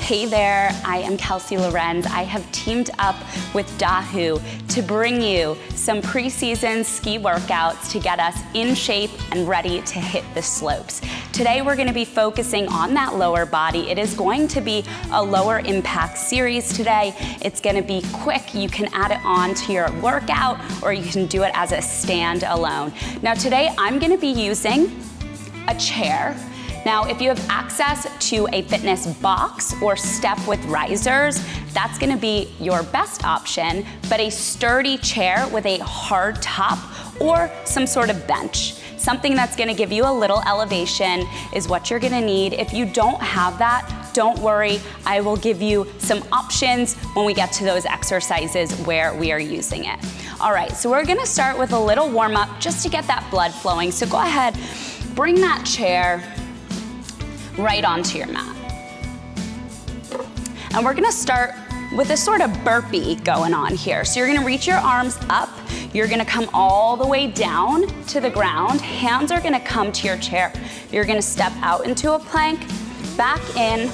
Hey there, I am Kelsey Lorenz. I have teamed up with DAHU to bring you some preseason ski workouts to get us in shape and ready to hit the slopes. Today we're going to be focusing on that lower body. It is going to be a lower impact series today. It's going to be quick. You can add it on to your workout or you can do it as a stand alone. Now today I'm going to be using a chair. Now, if you have access to a fitness box or step with risers, that's gonna be your best option, but a sturdy chair with a hard top or some sort of bench. Something that's gonna give you a little elevation is what you're gonna need. If you don't have that, don't worry, I will give you some options when we get to those exercises where we are using it. All right, so we're gonna start with a little warm up just to get that blood flowing. So go ahead, bring that chair right onto your mat. And we're gonna start with a sort of burpee going on here. So you're gonna reach your arms up, you're gonna come all the way down to the ground, hands are gonna come to your chair. You're gonna step out into a plank, back in,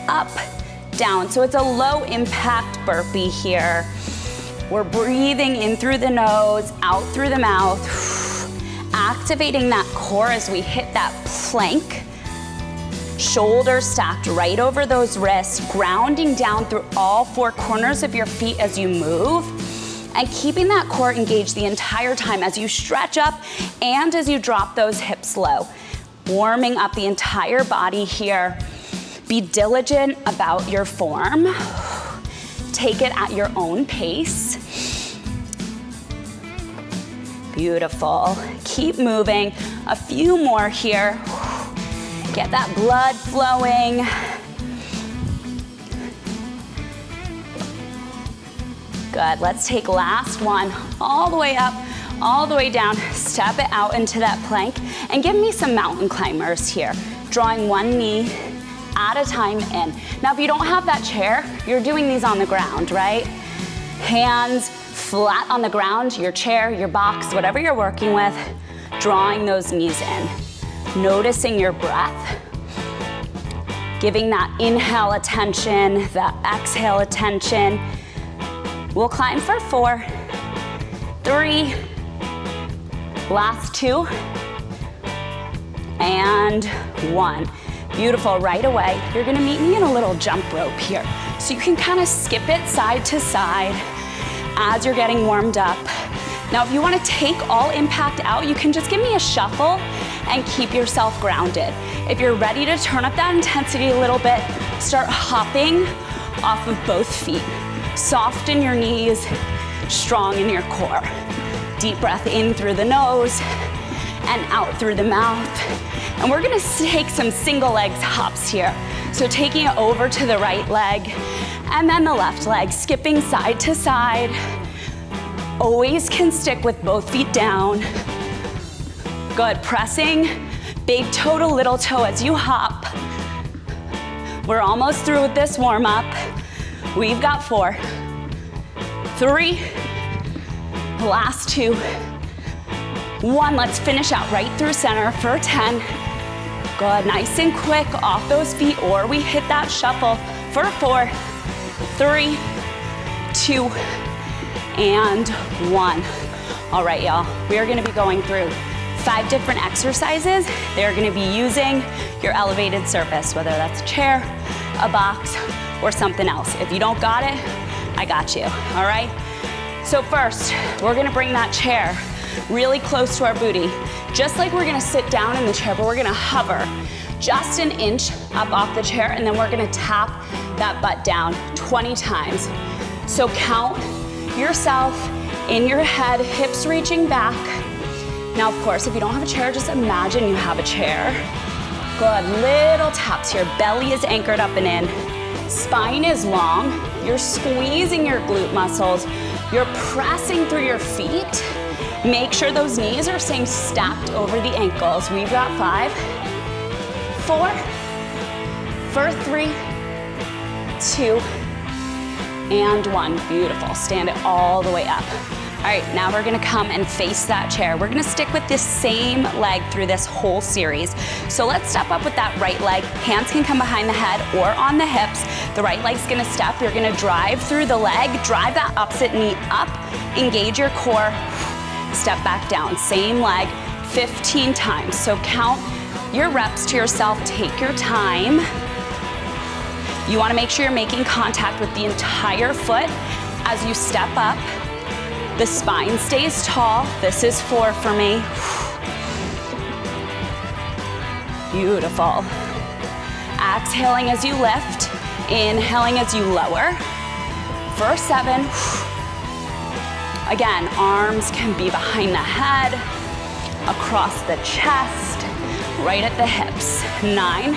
up, down. So it's a low impact burpee here. We're breathing in through the nose, out through the mouth, activating that core as we hit that plank. Shoulders stacked right over those wrists, grounding down through all four corners of your feet as you move, and keeping that core engaged the entire time as you stretch up and as you drop those hips low. Warming up the entire body here. Be diligent about your form. Take it at your own pace. Beautiful. Keep moving. A few more here. Get that blood flowing. Good, let's take last one, all the way up, all the way down, step it out into that plank, and give me some mountain climbers here. Drawing one knee at a time in. Now if you don't have that chair, you're doing these on the ground, right? Hands flat on the ground, your chair, your box, whatever you're working with, drawing those knees in. Noticing your breath, giving that inhale attention, that exhale attention. We'll climb for 4, 3, last 2, and 1. Beautiful, right away. You're gonna meet me in a little jump rope here. So you can kind of skip it side to side as you're getting warmed up. Now, if you wanna take all impact out, you can just give me a shuffle and keep yourself grounded. If you're ready to turn up that intensity a little bit, start hopping off of both feet. Soften your knees, strong in your core. Deep breath in through the nose and out through the mouth. And we're gonna take some single legs hops here. So taking it over to the right leg and then the left leg, skipping side to side. Always can stick with both feet down. Good, pressing big toe to little toe as you hop. We're almost through with this warm up. We've got 4, 3, last 2, 1. Let's finish out right through center for 10. Good, nice and quick off those feet, or we hit that shuffle for 4, 3, 2, and 1. All right, y'all, we are gonna be going through 5 different exercises. They're gonna be using your elevated surface, whether that's a chair, a box, or something else. If you don't got it, I got you, all right? So first, we're gonna bring that chair really close to our booty, just like we're gonna sit down in the chair, but we're gonna hover just an inch up off the chair, and then we're gonna tap that butt down 20 times. So count yourself in your head, hips reaching back. Now, of course, if you don't have a chair, just imagine you have a chair. Good, little taps here. Belly is anchored up and in. Spine is long. You're squeezing your glute muscles. You're pressing through your feet. Make sure those knees are staying stacked over the ankles. We've got 5, 4, for 3, 2, and 1. Beautiful. Stand it all the way up. All right, now we're gonna come and face that chair. We're gonna stick with this same leg through this whole series. So let's step up with that right leg. Hands can come behind the head or on the hips. The right leg's gonna step. You're gonna drive through the leg, drive that opposite knee up, engage your core, step back down. Same leg, 15 times. So count your reps to yourself, take your time. You wanna make sure you're making contact with the entire foot as you step up. The spine stays tall. This is 4 for me. Beautiful. Exhaling as you lift, inhaling as you lower. For 7. Again, arms can be behind the head, across the chest, right at the hips. 9.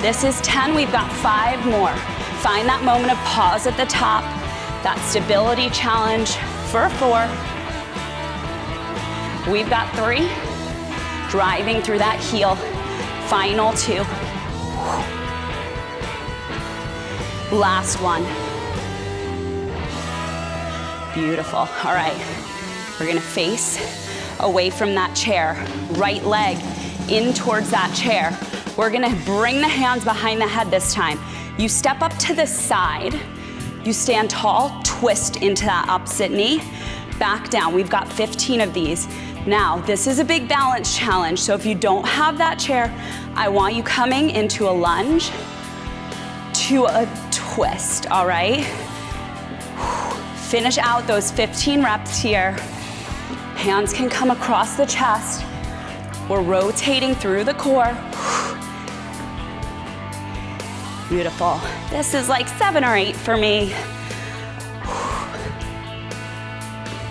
This is 10, we've got 5 more. Find that moment of pause at the top, that stability challenge. For 4. We've got 3. Driving through that heel. Final 2. Last one. Beautiful. All right, we're gonna face away from that chair. Right leg in towards that chair. We're gonna bring the hands behind the head this time. You step up to the side. You stand tall, twist into that opposite knee, back down. We've got 15 of these. Now, this is a big balance challenge, so if you don't have that chair, I want you coming into a lunge to a twist, all right? Finish out those 15 reps here. Hands can come across the chest. We're rotating through the core. Beautiful. This is like 7 or 8 for me.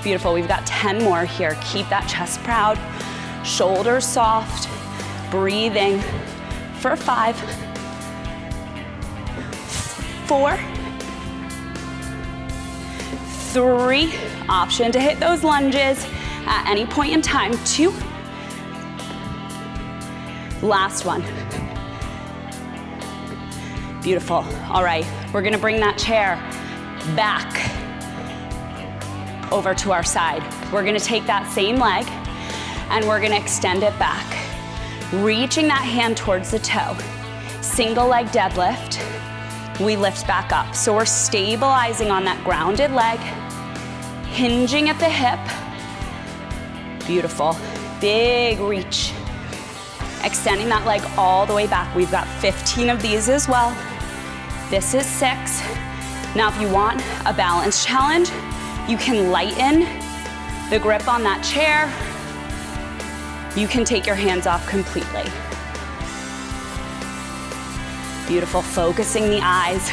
Beautiful, we've got 10 more here. Keep that chest proud, shoulders soft, breathing. For 5, 4, 3, option to hit those lunges at any point in time. 2, last one. Beautiful. All right, we're gonna bring that chair back over to our side. We're gonna take that same leg and we're gonna extend it back, reaching that hand towards the toe. Single leg deadlift, we lift back up. So we're stabilizing on that grounded leg, hinging at the hip. Beautiful, big reach. Extending that leg all the way back. We've got 15 of these as well. This is 6. Now if you want a balance challenge, you can lighten the grip on that chair. You can take your hands off completely. Beautiful, focusing the eyes,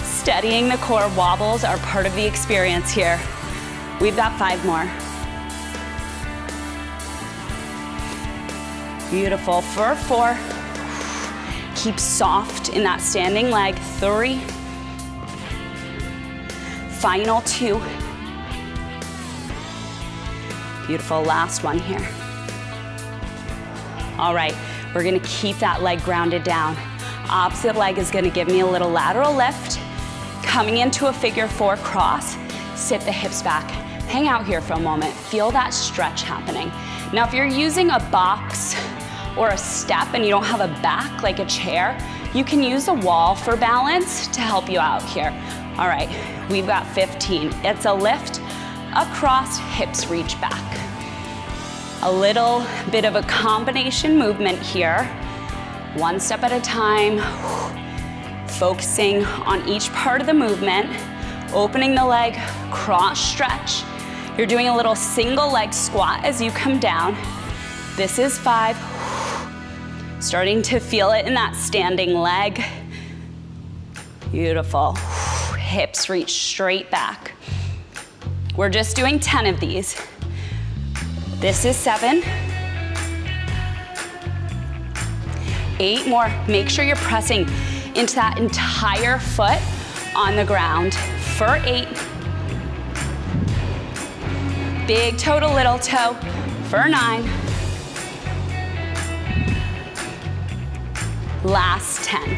steadying the core. Wobbles are part of the experience here. We've got 5 more. Beautiful, for 4. Keep soft in that standing leg. 3. Final 2. Beautiful, last one here. All right, we're gonna keep that leg grounded down. Opposite leg is gonna give me a little lateral lift. Coming into a figure 4 cross, sit the hips back. Hang out here for a moment. Feel that stretch happening. Now, if you're using a box or a step and you don't have a back like a chair, you can use a wall for balance to help you out here. All right, we've got 15. It's a lift across, hips reach back. A little bit of a combination movement here. One step at a time, focusing on each part of the movement, opening the leg, cross stretch. You're doing a little single leg squat as you come down. This is 5. Starting to feel it in that standing leg. Beautiful. Hips reach straight back. We're just doing 10 of these. This is 7. 8 more. Make sure you're pressing into that entire foot on the ground. For 8. Big toe to little toe. For 9. Last 10.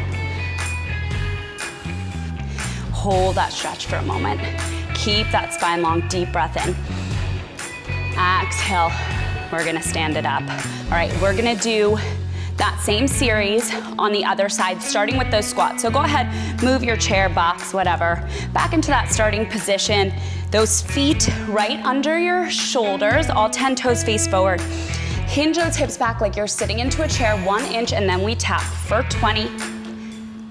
Hold that stretch for a moment. Keep that spine long, deep breath in. Exhale, we're gonna stand it up. All right, we're gonna do that same series on the other side, starting with those squats. So go ahead, move your chair, box, whatever, back into that starting position. Those feet right under your shoulders, all 10 toes face forward. Hinge those hips back like you're sitting into a chair, 1 inch, and then we tap for 20,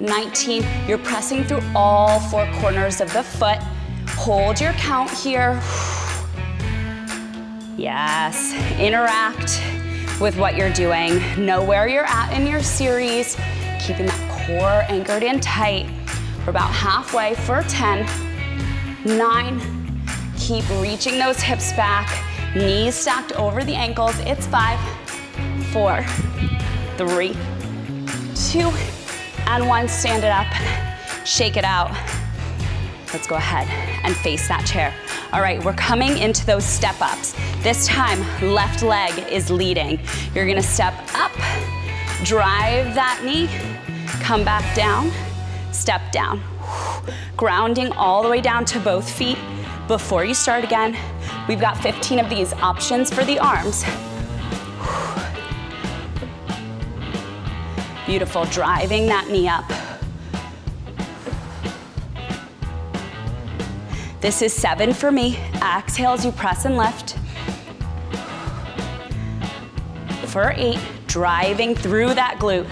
19. You're pressing through all 4 corners of the foot. Hold your count here. Yes, interact with what you're doing. Know where you're at in your series, keeping that core anchored in tight. We're about halfway for 10, 9, keep reaching those hips back, knees stacked over the ankles. It's 5, 4, 3, 2, and 1. Stand it up, shake it out. Let's go ahead and face that chair. All right, we're coming into those step ups. This time, left leg is leading. You're gonna step up, drive that knee, come back down, step down. Grounding all the way down to both feet. Before you start again, we've got 15 of these options for the arms. Beautiful, driving that knee up. This is 7 for me. Exhale as you press and lift. For 8, driving through that glute.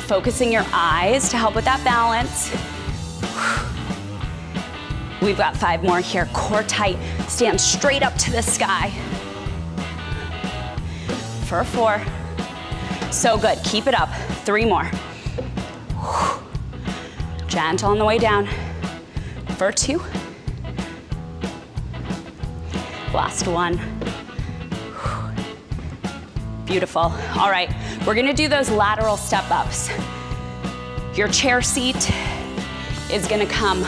Focusing your eyes to help with that balance. We've got 5 more here. Core tight, stand straight up to the sky. For 4. So good, keep it up. 3 more. Gentle on the way down. For 2. Last 1. Beautiful. All right, we're gonna do those lateral step ups. Your chair seat is gonna come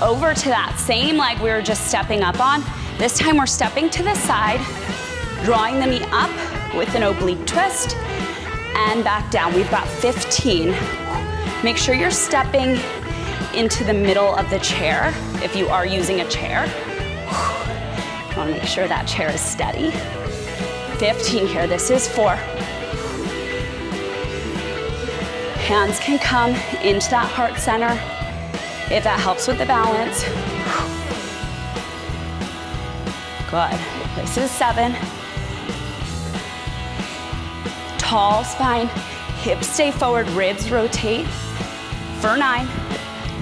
over to that same leg we were just stepping up on. This time we're stepping to the side, drawing the knee up with an oblique twist, and back down. We've got 15. Make sure you're stepping into the middle of the chair if you are using a chair. You wanna make sure that chair is steady. 15 here, this is 4. Hands can come into that heart center if that helps with the balance. Good, this is 7. Tall spine, hips stay forward, ribs rotate. For 9,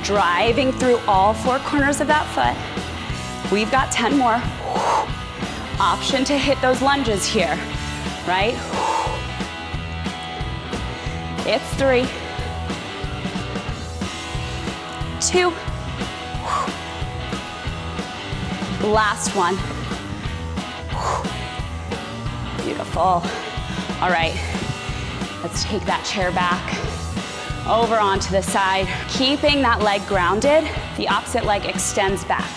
driving through all 4 corners of that foot. We've got 10 more. Option to hit those lunges here, right? It's 3, 2, last 1. Beautiful. All right, let's take that chair back over onto the side. Keeping that leg grounded, the opposite leg extends back.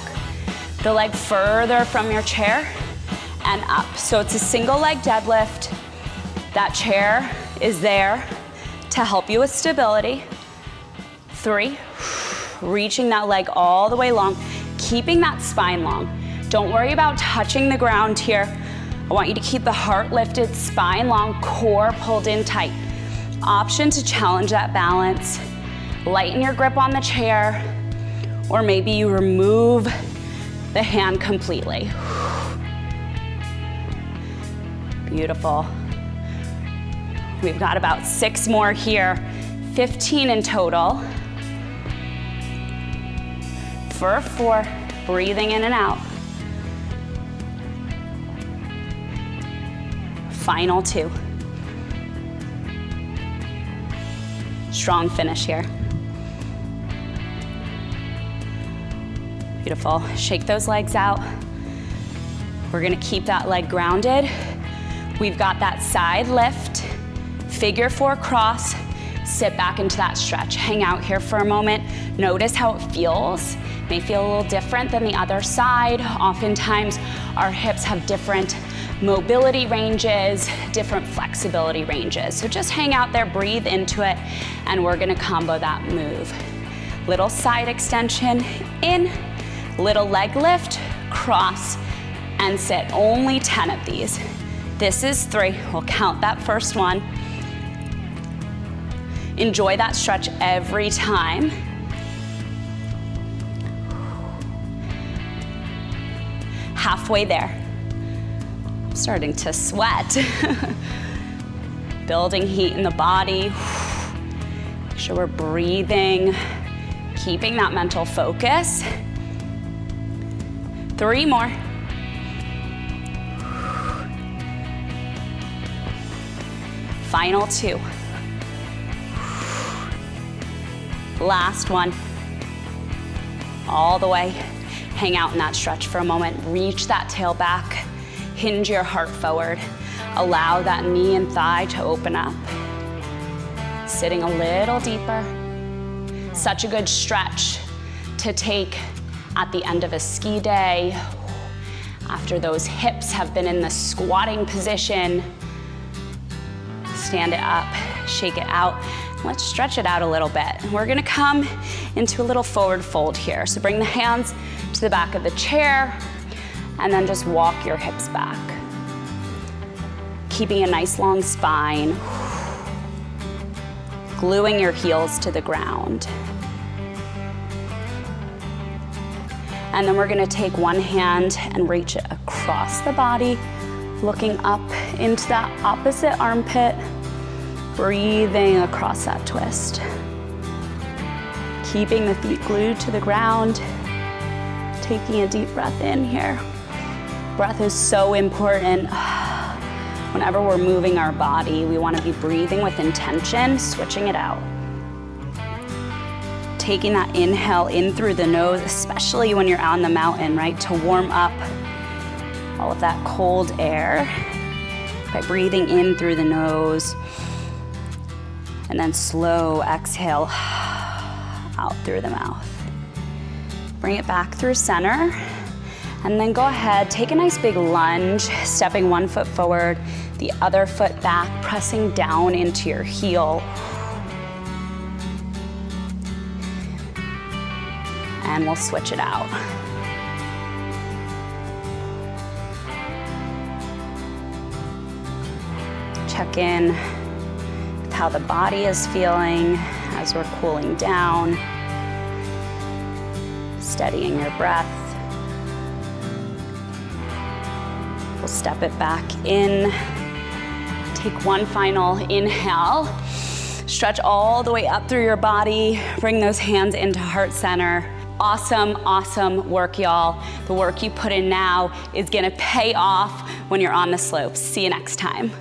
The leg further from your chair and up. So it's a single leg deadlift. That chair is there to help you with stability. 3, reaching that leg all the way long, keeping that spine long. Don't worry about touching the ground here. I want you to keep the heart lifted, spine long, core pulled in tight. Option to challenge that balance. Lighten your grip on the chair, or maybe you remove the hand completely. Beautiful. We've got about 6 more here, 15 in total. For 4, breathing in and out. Final 2. Strong finish here. Beautiful. Shake those legs out. We're gonna keep that leg grounded. We've got that side lift, figure 4 cross, sit back into that stretch. Hang out here for a moment. Notice how it feels. It may feel a little different than the other side. Oftentimes, our hips have different mobility ranges, different flexibility ranges. So just hang out there, breathe into it, and we're gonna combo that move. Little side extension, in, little leg lift, cross, and sit. Only 10 of these. This is 3, we'll count that first one. Enjoy that stretch every time. Halfway there. Starting to sweat. Building heat in the body. Make sure we're breathing, keeping that mental focus. 3 more. Final 2. Last one. All the way. Hang out in that stretch for a moment. Reach that tail back. Hinge your heart forward. Allow that knee and thigh to open up. Sitting a little deeper. Such a good stretch to take at the end of a ski day. After those hips have been in the squatting position. Stand it up, shake it out. Let's stretch it out a little bit. We're gonna come into a little forward fold here. So bring the hands to the back of the chair and then just walk your hips back. Keeping a nice long spine. Gluing your heels to the ground. And then we're gonna take one hand and reach it across the body, looking up into that opposite armpit, breathing across that twist. Keeping the feet glued to the ground, taking a deep breath in here. Breath is so important. Whenever we're moving our body, we want to be breathing with intention, switching it out. Taking that inhale in through the nose, especially when you're on the mountain, right? To warm up all of that cold air by breathing in through the nose. And then slow exhale out through the mouth. Bring it back through center. And then go ahead, take a nice big lunge, stepping one foot forward, the other foot back, pressing down into your heel. And we'll switch it out. Check in with how the body is feeling as we're cooling down. Steadying your breath. We'll step it back in. Take one final inhale. Stretch all the way up through your body. Bring those hands into heart center. Awesome, awesome work, y'all. The work you put in now is gonna pay off when you're on the slopes. See you next time.